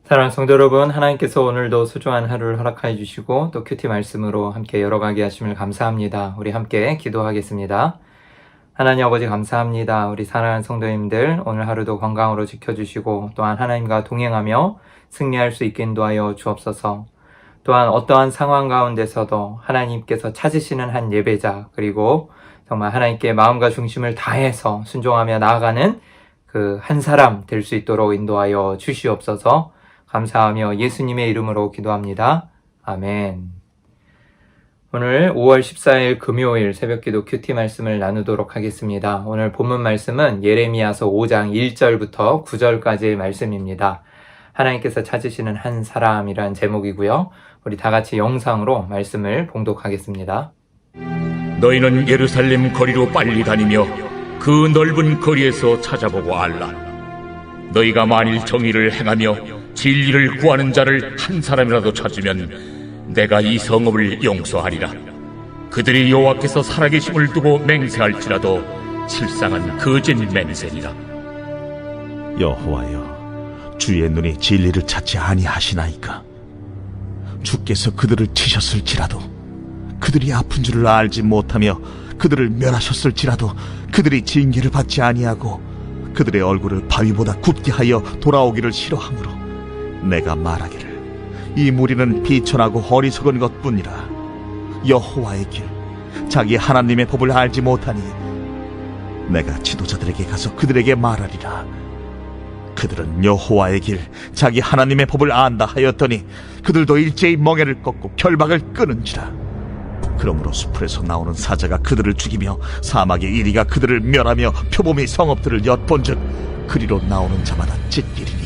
사랑하는 성도 여러분, 하나님께서 오늘도 소중한 하루를 허락하여 주시고 또 큐티 말씀으로 함께 열어가게 하심을 감사합니다. 우리 함께 기도하겠습니다. 하나님 아버지 감사합니다. 우리 사랑하는 성도님들 오늘 하루도 건강으로 지켜주시고 또한 하나님과 동행하며 승리할 수 있게 인도하여 주옵소서. 또한 어떠한 상황 가운데서도 하나님께서 찾으시는 한 예배자, 그리고 정말 하나님께 마음과 중심을 다해서 순종하며 나아가는 그 한 사람 될 수 있도록 인도하여 주시옵소서. 감사하며 예수님의 이름으로 기도합니다. 아멘. 오늘 5월 14일 금요일 새벽기도 큐티 말씀을 나누도록 하겠습니다. 오늘 본문 말씀은 예레미야서 5장 1절부터 9절까지의 말씀입니다. 하나님께서 찾으시는 한 사람이란 제목이고요. 우리 다 같이 영상으로 말씀을 봉독하겠습니다. 너희는 예루살렘 거리로 빨리 다니며 그 넓은 거리에서 찾아보고 알라. 너희가 만일 정의를 행하며 진리를 구하는 자를 한 사람이라도 찾으면 내가 이 성읍을 용서하리라. 그들이 여호와께서 살아계심을 두고 맹세할지라도 실상은 거짓 맹세니라. 여호와여, 주의 눈이 진리를 찾지 아니하시나이까? 주께서 그들을 치셨을지라도 그들이 아픈 줄을 알지 못하며 그들을 멸하셨을지라도 그들이 징계를 받지 아니하고 그들의 얼굴을 바위보다 굳게 하여 돌아오기를 싫어하므로 내가 말하기를 이 무리는 비천하고 어리석은 것뿐이라. 여호와의 길, 자기 하나님의 법을 알지 못하니 내가 지도자들에게 가서 그들에게 말하리라. 그들은 여호와의 길, 자기 하나님의 법을 안다 하였더니 그들도 일제히 멍에를 꺾고 결박을 끊은지라. 그러므로 수풀에서 나오는 사자가 그들을 죽이며 사막의 이리가 그들을 멸하며 표범이 성읍들을 엿본즉 그리로 나오는 자마다 찢기리니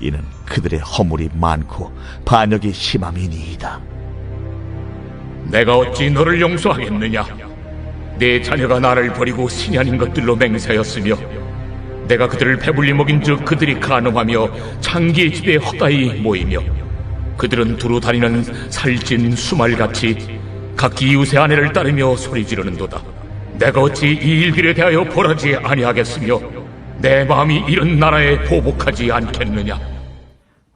이는 그들의 허물이 많고 반역이 심함이니이다. 내가 어찌 너를 용서하겠느냐? 내 자녀가 나를 버리고 신이 아닌 것들로 맹세하였으며 내가 그들을 배불리 먹인즉 그들이 간음하며 창기의 집에 헛다이 모이며 그들은 두루 다니는 살찐 수말같이 각기 이웃의 아내를 따르며 소리 지르는도다. 내가 어찌 이 일들에 대하여 벌하지 아니하겠으며 내 마음이 이런 나라에 보복하지 않겠느냐.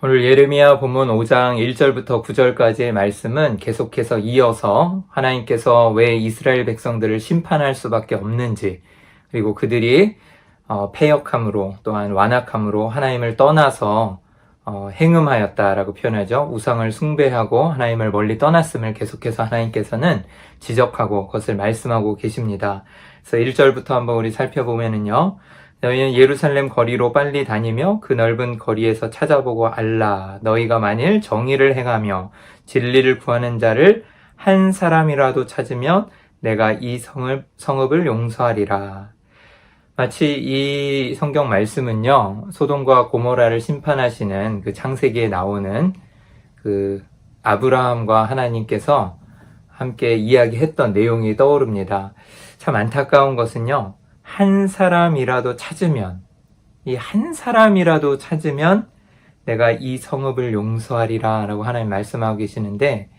오늘 예레미야 본문 5장 1절부터 9절까지의 말씀은 계속해서 이어서 하나님께서 왜 이스라엘 백성들을 심판할 수밖에 없는지, 그리고 그들이 패역함으로 또한 완악함으로 하나님을 떠나서 행음하였다라고 표현하죠. 우상을 숭배하고 하나님을 멀리 떠났음을 계속해서 하나님께서는 지적하고 그것을 말씀하고 계십니다. 그래서 1절부터 한번 우리 살펴보면은요. 너희는 예루살렘 거리로 빨리 다니며 그 넓은 거리에서 찾아보고 알라. 너희가 만일 정의를 행하며 진리를 구하는 자를 한 사람이라도 찾으면 내가 이 성읍을 용서하리라. 마치 이 성경 말씀은요, 소돔과 고모라를 심판하시는 그 창세기에 나오는 그 아브라함과 하나님께서 함께 이야기했던 내용이 떠오릅니다. 참 안타까운 것은요, 한 사람이라도 찾으면, 이 한 사람이라도 찾으면 내가 이 성읍을 용서하리라 라고 하나님 말씀하고 계시는데,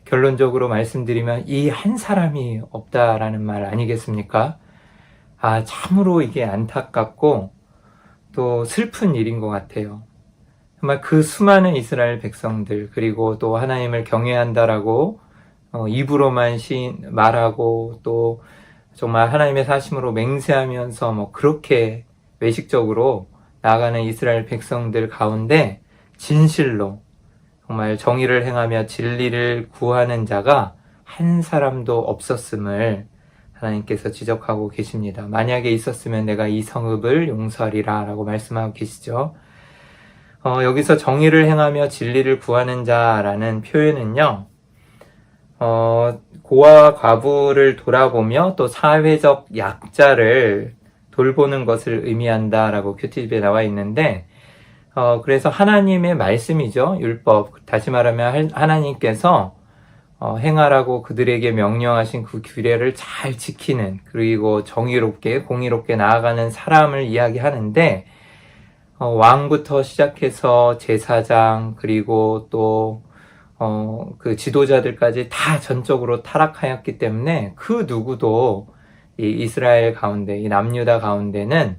결론적으로 말씀드리면 이 한 사람이 없다라는 말 아니겠습니까? 참으로 이게 안타깝고 또 슬픈 일인 것 같아요. 정말 그 수많은 이스라엘 백성들, 그리고 또 하나님을 경외한다라고 입으로만 말하고 또 정말 하나님의 사심으로 맹세하면서 그렇게 외식적으로 나아가는 이스라엘 백성들 가운데 진실로 정말 정의를 행하며 진리를 구하는 자가 한 사람도 없었음을 하나님께서 지적하고 계십니다. 만약에 있었으면 내가 이 성읍을 용서하리라 라고 말씀하고 계시죠. 여기서 정의를 행하며 진리를 구하는 자라는 표현은요, 고아와 과부를 돌아보며 또 사회적 약자를 돌보는 것을 의미한다라고 큐티집에 나와 있는데, 그래서 하나님의 말씀이죠. 율법. 다시 말하면 하나님께서 행하라고 그들에게 명령하신 그 규례를 잘 지키는, 그리고 정의롭게 공의롭게 나아가는 사람을 이야기하는데, 왕부터 시작해서 제사장, 그리고 또 그 지도자들까지 다 전적으로 타락하였기 때문에 그 누구도 이 이스라엘 가운데, 이 남유다 가운데는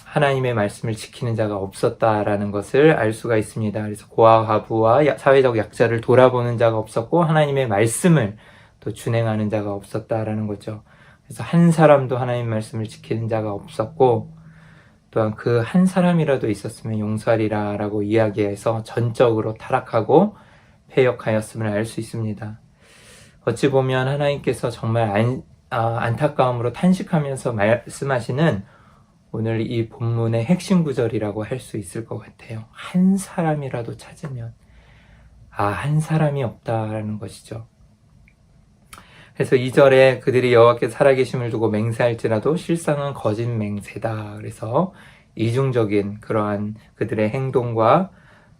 하나님의 말씀을 지키는 자가 없었다라는 것을 알 수가 있습니다. 그래서 고아 과부와 사회적 약자를 돌아보는 자가 없었고 하나님의 말씀을 또 준행하는 자가 없었다라는 거죠. 그래서 한 사람도 하나님 말씀을 지키는 자가 없었고 또한 그 한 사람이라도 있었으면 용서하리라 라고 이야기해서 전적으로 타락하고 패역하였음을 알 수 있습니다. 어찌 보면 하나님께서 정말 안타까움으로 탄식하면서 말씀하시는 오늘 이 본문의 핵심 구절이라고 할 수 있을 것 같아요. 한 사람이라도 찾으면 한 사람이 없다라는 것이죠. 그래서 2절에 그들이 여호와께 살아계심을 두고 맹세할지라도 실상은 거짓 맹세다. 그래서 이중적인 그러한 그들의 행동과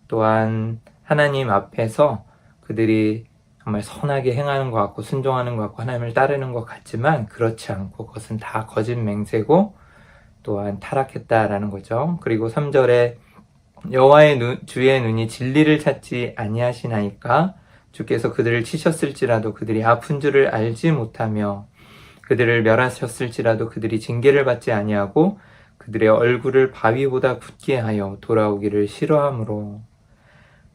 또한 하나님 앞에서 그들이 정말 선하게 행하는 것 같고 순종하는 것 같고 하나님을 따르는 것 같지만 그렇지 않고 그것은 다 거짓 맹세고 또한 타락했다라는 거죠. 그리고 3절에 여호와의 주의 눈이 진리를 찾지 아니하시나이까 주께서 그들을 치셨을지라도 그들이 아픈 줄을 알지 못하며 그들을 멸하셨을지라도 그들이 징계를 받지 아니하고 그들의 얼굴을 바위보다 굳게 하여 돌아오기를 싫어하므로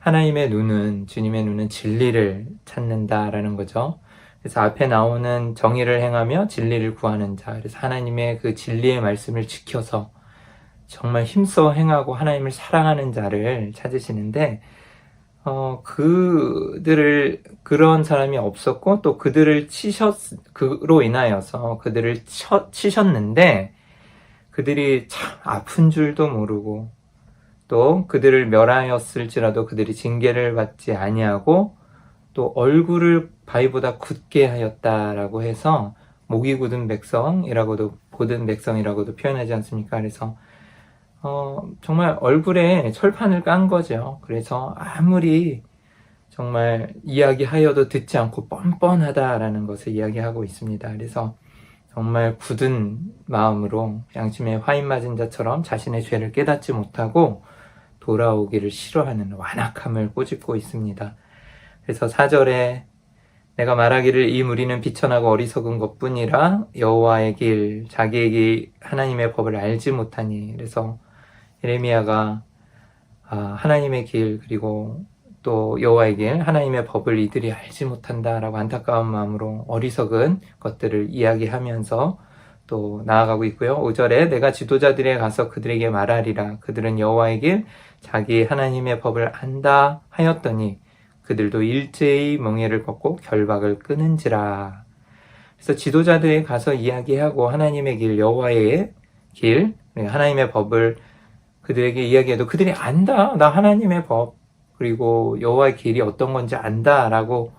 하나님의 눈은 주님의 눈은 진리를 찾는다라는 거죠. 그래서 앞에 나오는 정의를 행하며 진리를 구하는 자, 그래서 하나님의 그 진리의 말씀을 지켜서 정말 힘써 행하고 하나님을 사랑하는 자를 찾으시는데 그런 사람이 없었고 또 그들을 그로 인하여서 그들을 치셨는데 그들이 참 아픈 줄도 모르고 또 그들을 멸하였을지라도 그들이 징계를 받지 아니하고 또 얼굴을 바위보다 굳게 하였다라고 해서 목이 굳은 백성이라고도 고든 백성이라고도 표현하지 않습니까? 그래서 정말 얼굴에 철판을 깐 거죠. 그래서 아무리 정말 이야기하여도 듣지 않고 뻔뻔하다라는 것을 이야기하고 있습니다. 그래서 정말 굳은 마음으로 양심에 화인 맞은 자처럼 자신의 죄를 깨닫지 못하고 돌아오기를 싫어하는 완악함을 꼬집고 있습니다. 그래서 4절에 내가 말하기를 이 무리는 비천하고 어리석은 것뿐이라 여호와의 길 자기에게 하나님의 법을 알지 못하니 그래서 예레미야가 하나님의 길 그리고 또 여호와의 길 하나님의 법을 이들이 알지 못한다라고 안타까운 마음으로 어리석은 것들을 이야기하면서 또 나아가고 있고요. 5절에 내가 지도자들에 가서 그들에게 말하리라 그들은 여호와의 길 자기 하나님의 법을 안다 하였더니 그들도 일제히 멍에를 걷고 결박을 끊은지라. 그래서 지도자들에 가서 이야기하고 하나님의 길 여호와의 길 하나님의 법을 그들에게 이야기해도 그들이 안다 나 하나님의 법 그리고 여호와의 길이 어떤 건지 안다 라고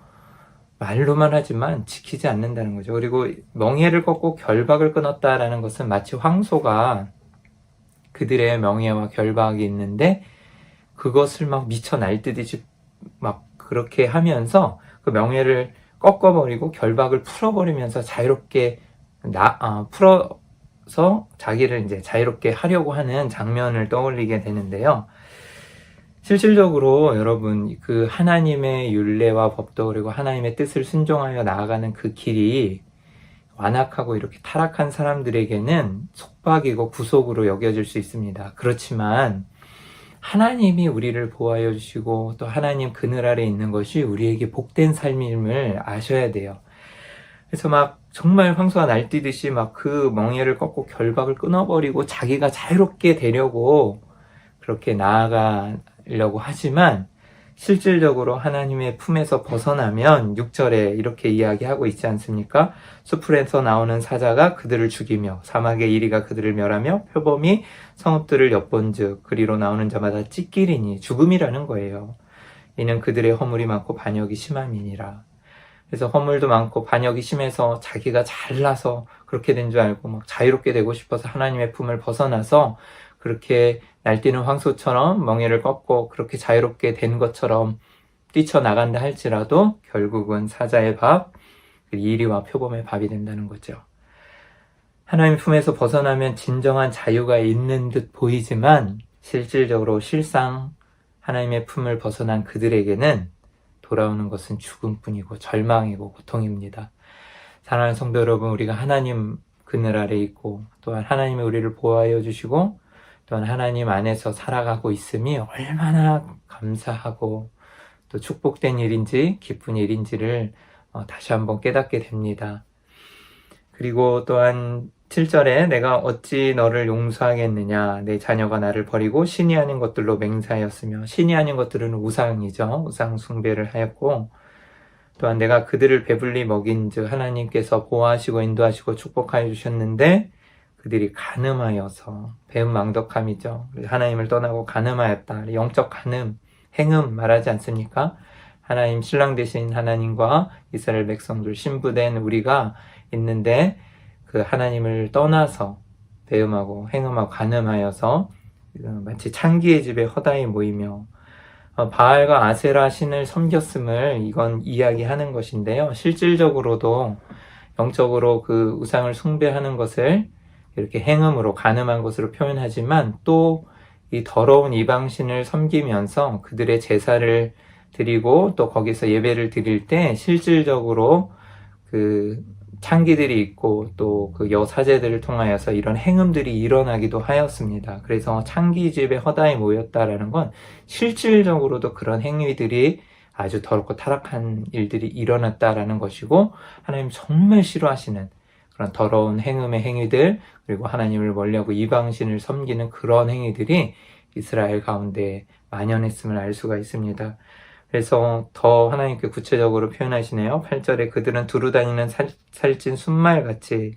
말로만 하지만 지키지 않는다는 거죠. 그리고 멍에를 걷고 결박을 끊었다라는 것은 마치 황소가 그들의 명예와 결박이 있는데 그것을 막 미쳐 날뛰듯이 막 그렇게 하면서 그 명예를 꺾어버리고 결박을 풀어버리면서 자유롭게 풀어서 자기를 이제 자유롭게 하려고 하는 장면을 떠올리게 되는데요. 실질적으로 여러분 그 하나님의 율례와 법도 그리고 하나님의 뜻을 순종하여 나아가는 그 길이 완악하고 이렇게 타락한 사람들에게는 속박이고 구속으로 여겨질 수 있습니다. 그렇지만 하나님이 우리를 보호하여 주시고 또 하나님 그늘 아래 있는 것이 우리에게 복된 삶임을 아셔야 돼요. 그래서 막 정말 황소가 날뛰듯이 막 그 멍에를 꺾고 결박을 끊어버리고 자기가 자유롭게 되려고 그렇게 나아가려고 하지만 실질적으로 하나님의 품에서 벗어나면 6절에 이렇게 이야기하고 있지 않습니까? 숲풀에서 나오는 사자가 그들을 죽이며 사막의 이리가 그들을 멸하며 표범이 성읍들을 엿본즉 그리로 나오는 자마다 찢기리니 죽음이라는 거예요. 이는 그들의 허물이 많고 반역이 심함이니라. 그래서 허물도 많고 반역이 심해서 자기가 잘나서 그렇게 된 줄 알고 막 자유롭게 되고 싶어서 하나님의 품을 벗어나서 그렇게 날뛰는 황소처럼 멍에를 꺾고 그렇게 자유롭게 된 것처럼 뛰쳐나간다 할지라도 결국은 사자의 밥, 이리와 표범의 밥이 된다는 거죠. 하나님 품에서 벗어나면 진정한 자유가 있는 듯 보이지만 실질적으로 실상 하나님의 품을 벗어난 그들에게는 돌아오는 것은 죽음뿐이고 절망이고 고통입니다. 사랑하는 성도 여러분, 우리가 하나님 그늘 아래 있고 또한 하나님이 우리를 보호하여 주시고 또한 하나님 안에서 살아가고 있음이 얼마나 감사하고 또 축복된 일인지 기쁜 일인지를 다시 한번 깨닫게 됩니다. 그리고 또한 7절에 내가 어찌 너를 용서하겠느냐, 내 자녀가 나를 버리고 신이 아닌 것들로 맹세하였으며, 신이 아닌 것들은 우상이죠. 우상 숭배를 하였고, 또한 내가 그들을 배불리 먹인즉 하나님께서 보호하시고 인도하시고 축복하여 주셨는데 그들이 간음하여서, 배은망덕함이죠. 하나님을 떠나고 간음하였다. 영적 간음, 행음 말하지 않습니까? 하나님, 신랑 되신 하나님과 이스라엘 백성들, 신부된 우리가 있는데 그 하나님을 떠나서 배음하고 행음하고 간음하여서 마치 창기의 집에 허다히 모이며 바알과 아세라 신을 섬겼음을 이건 이야기하는 것인데요. 실질적으로도 영적으로 그 우상을 숭배하는 것을 이렇게 행음으로 간음한 것으로 표현하지만 또 이 더러운 이방신을 섬기면서 그들의 제사를 드리고 또 거기서 예배를 드릴 때 실질적으로 그 창기들이 있고 또 그 여사제들을 통하여서 이런 행음들이 일어나기도 하였습니다. 그래서 창기집에 허다히 모였다라는 건 실질적으로도 그런 행위들이 아주 더럽고 타락한 일들이 일어났다라는 것이고 하나님 정말 싫어하시는 그런 더러운 행음의 행위들 그리고 하나님을 멀리하고 이방신을 섬기는 그런 행위들이 이스라엘 가운데 만연했음을 알 수가 있습니다. 그래서 더 하나님께 구체적으로 표현하시네요. 8절에 그들은 두루 다니는 살찐 순말같이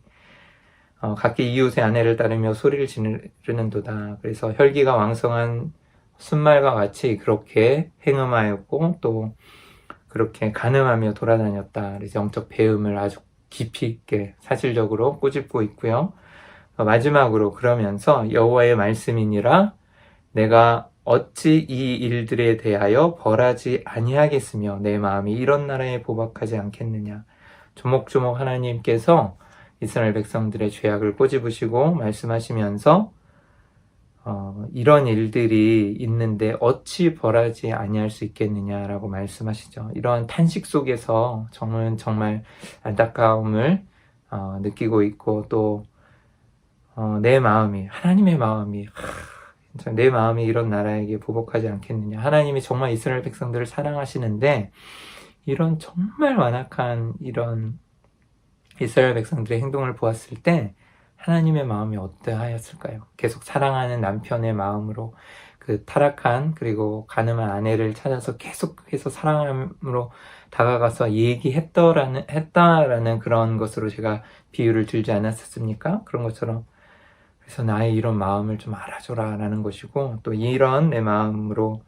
각기 이웃의 아내를 따르며 소리를 지르는도다. 그래서 혈기가 왕성한 순말과 같이 그렇게 행음하였고 또 그렇게 간음하며 돌아다녔다. 그래서 영적 배음을 아주 깊이 있게 사실적으로 꼬집고 있고요. 마지막으로 그러면서 여호와의 말씀이니라 내가 어찌 이 일들에 대하여 벌하지 아니하겠으며 내 마음이 이런 나라에 보박하지 않겠느냐. 조목조목 하나님께서 이스라엘 백성들의 죄악을 꼬집으시고 말씀하시면서 이런 일들이 있는데 어찌 벌하지 아니할 수 있겠느냐라고 말씀하시죠. 이러한 탄식 속에서 저는 정말 안타까움을 느끼고 있고 또 내 마음이 하나님의 마음이 내 마음이 이런 나라에게 보복하지 않겠느냐. 하나님이 정말 이스라엘 백성들을 사랑하시는데 이런 정말 완악한 이런 이스라엘 백성들의 행동을 보았을 때 하나님의 마음이 어떠하였을까요? 계속 사랑하는 남편의 마음으로 그 타락한 그리고 가늠한 아내를 찾아서 계속해서 사랑함으로 다가가서 했다라는 그런 것으로 제가 비유를 들지 않았었습니까? 그런 것처럼 그래서 나의 이런 마음을 좀 알아줘라 라는 것이고 또 이런 내 마음으로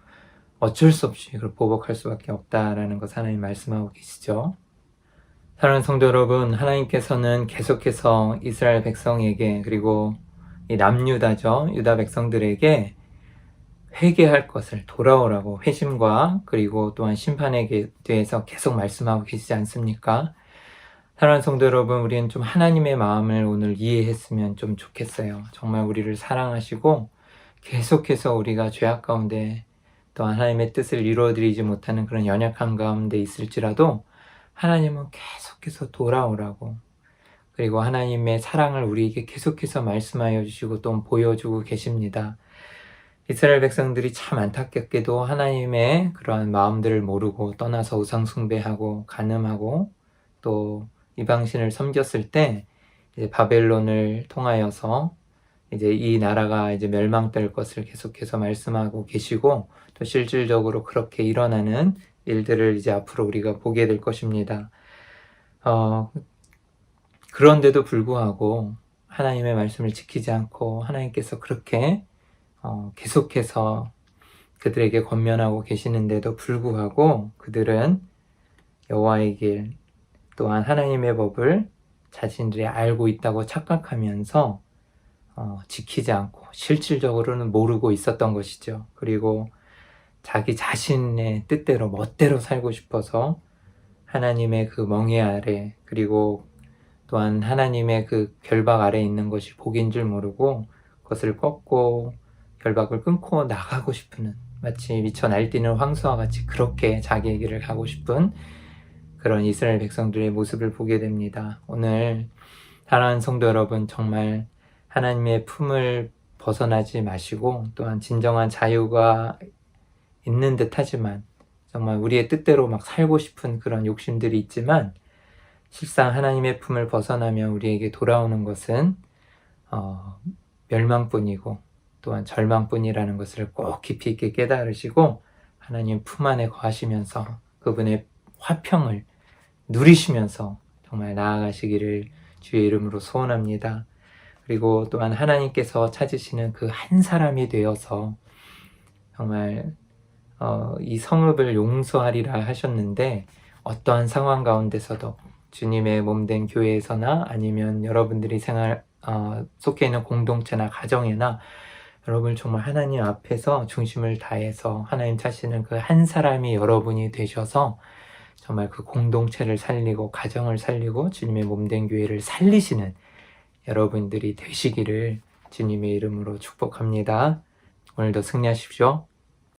어쩔 수 없이 그걸 보복할 수밖에 없다라는 것 하나님 말씀하고 계시죠. 사랑하는 성도 여러분, 하나님께서는 계속해서 이스라엘 백성에게 그리고 이 남유다죠. 유다 백성들에게 회개할 것을 돌아오라고 회심과 그리고 또한 심판에 대해서 계속 말씀하고 계시지 않습니까? 사랑하는 성도 여러분, 우리는 좀 하나님의 마음을 오늘 이해했으면 좀 좋겠어요. 정말 우리를 사랑하시고 계속해서 우리가 죄악 가운데 또 하나님의 뜻을 이루어드리지 못하는 그런 연약한 가운데 있을지라도 하나님은 계속해서 돌아오라고 그리고 하나님의 사랑을 우리에게 계속해서 말씀하여 주시고 또 보여주고 계십니다. 이스라엘 백성들이 참 안타깝게도 하나님의 그러한 마음들을 모르고 떠나서 우상 숭배하고 간음하고 또 이방신을 섬겼을 때 이제 바벨론을 통하여서 이제 이 나라가 이제 멸망될 것을 계속해서 말씀하고 계시고 또 실질적으로 그렇게 일어나는 일들을 이제 앞으로 우리가 보게 될 것입니다. 그런데도 불구하고 하나님의 말씀을 지키지 않고 하나님께서 그렇게 계속해서 그들에게 권면하고 계시는데도 불구하고 그들은 여호와의 길 또한 하나님의 법을 자신들이 알고 있다고 착각하면서 지키지 않고 실질적으로는 모르고 있었던 것이죠. 그리고 자기 자신의 뜻대로 멋대로 살고 싶어서 하나님의 그 멍에 아래 그리고 또한 하나님의 그 결박 아래 있는 것이 복인 줄 모르고 그것을 꺾고 결박을 끊고 나가고 싶은 마치 미쳐 날뛰는 황소와 같이 그렇게 자기의 길을 가고 싶은 그런 이스라엘 백성들의 모습을 보게 됩니다. 오늘 사랑하는 성도 여러분 정말 하나님의 품을 벗어나지 마시고 또한 진정한 자유가 있는 듯 하지만 정말 우리의 뜻대로 막 살고 싶은 그런 욕심들이 있지만 실상 하나님의 품을 벗어나면 우리에게 돌아오는 것은 멸망뿐이고 또한 절망뿐이라는 것을 꼭 깊이 있게 깨달으시고 하나님 품 안에 거하시면서 그분의 화평을 누리시면서 정말 나아가시기를 주의 이름으로 소원합니다. 그리고 또한 하나님께서 찾으시는 그 한 사람이 되어서 정말 이 성읍을 용서하리라 하셨는데 어떠한 상황 가운데서도 주님의 몸된 교회에서나 아니면 여러분들이 속해 있는 공동체나 가정이나 여러분 정말 하나님 앞에서 중심을 다해서 하나님 찾으시는 그 한 사람이 여러분이 되셔서 정말 그 공동체를 살리고 가정을 살리고 주님의 몸된 교회를 살리시는 여러분들이 되시기를 주님의 이름으로 축복합니다. 오늘도 승리하십시오.